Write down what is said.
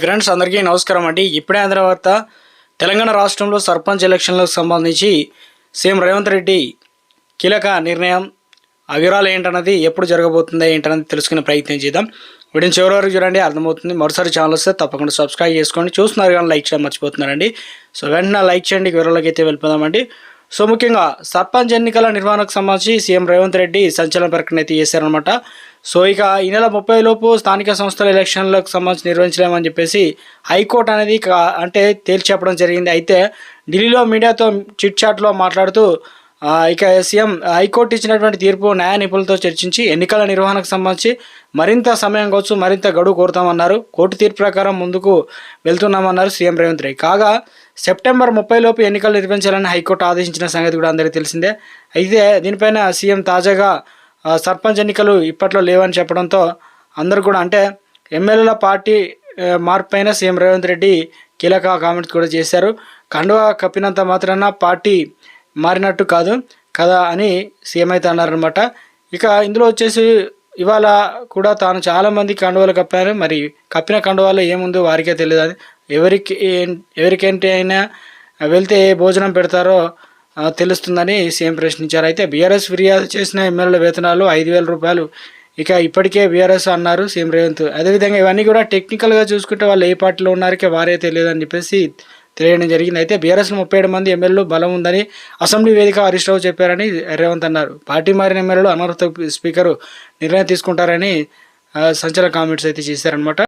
Friends అందరికీ నమస్కారం అండి. ఇప్పుడే అందిన వార్త. తెలంగాణ రాష్ట్రంలో సర్పంచ్ ఎలక్షన్లకు సంబంధించి సీఎం రేవంత్ రెడ్డి కీలక నిర్ణయం. ఆ వివరాలు ఏంటన్నది, ఎప్పుడు జరగబోతుందో ఏంటన్నది తెలుసుకునే ప్రయత్నం చేద్దాం. వీడియో చివరి వరకు చూడండి, అర్థమవుతుంది. మరోసారి ఛానల్ వస్తే తప్పకుండా సబ్స్క్రైబ్ చేసుకోండి. చూస్తున్నారు కానీ లైక్ చేయడం మర్చిపోతున్నారండి. సో వెంటనే లైక్ చేయండి. వివరాలకి అయితే వెళ్ళిపోదామండి. సో ముఖ్యంగా సర్పంచ్ ఎన్నికల నిర్వహణకు సంబంధించి సీఎం రేవంత్ రెడ్డి సంచలన ప్రకటన అయితే చేశారనమాట. సో ఇక ఈ నెల 30 లోపు స్థానిక సంస్థల ఎలక్షన్లకు సంబంధించి నిర్వహించలేమని చెప్పేసి హైకోర్టు అనేది అంటే తేల్చి చెప్పడం జరిగింది. అయితే ఢిల్లీలో మీడియాతో చిట్ చాట్లో మాట్లాడుతూ ఇక సీఎం హైకోర్టు ఇచ్చినటువంటి తీర్పు న్యాయ నిపుణులతో చర్చించి ఎన్నికల నిర్వహణకు సంబంధించి మరింత సమయం కావచ్చు, మరింత గడువు కోరుతామన్నారు. కోర్టు తీర్పు ప్రకారం ముందుకు వెళ్తున్నామన్నారు సీఎం రేవంత్ రెడ్డి. కాగా సెప్టెంబర్ 30 లోపు ఎన్నికలు నిర్వహించాలని హైకోర్టు ఆదేశించిన సంగతి కూడా అందరికీ తెలిసిందే. అయితే దీనిపైన సీఎం తాజాగా సర్పంచ్ ఎన్నికలు ఇప్పట్లో లేవని చెప్పడంతో అందరూ కూడా, అంటే ఎమ్మెల్యేల పార్టీ మార్పు పైన సీఎం రేవంత్ రెడ్డి కీలక కామెంట్స్ కూడా చేశారు. కండువా కప్పినంత మాత్రాన పార్టీ మారినట్టు కాదు కదా అని సీఎం అయితే అన్నారనమాట. ఇక ఇందులో వచ్చేసి ఇవాళ కూడా తాను చాలామంది కండువాలు కప్పారు, మరి కప్పిన కండువాలో ఏముందో వారికే తెలియదు. అని ఎవరికేంటి అయినా వెళ్తే ఏ భోజనం పెడతారో తెలుస్తుందని సీఎం ప్రశ్నించారు. అయితే బీఆర్ఎస్ ఫిర్యాదు చేసిన ఎమ్మెల్యేల వేతనాలు 5,000 రూపాయలు ఇక ఇప్పటికే బీఆర్ఎస్ అన్నారు సీఎం రేవంత్. అదేవిధంగా ఇవన్నీ కూడా టెక్నికల్గా చూసుకుంటే వాళ్ళు ఏ పార్టీలో ఉన్నారో వారే తెలియదు అని చెప్పేసి తెలియడం జరిగింది. అయితే బీఆర్ఎస్లో 37 మంది ఎమ్మెల్యేలు బలం ఉందని అసెంబ్లీ వేదిక హరీష్ రావు చెప్పారని రేవంత్ అన్నారు. పార్టీ మారిన ఎమ్మెల్యేలు అనర్హత స్పీకరు నిర్ణయం తీసుకుంటారని సంచలన కామెంట్స్ అయితే చేశారనమాట.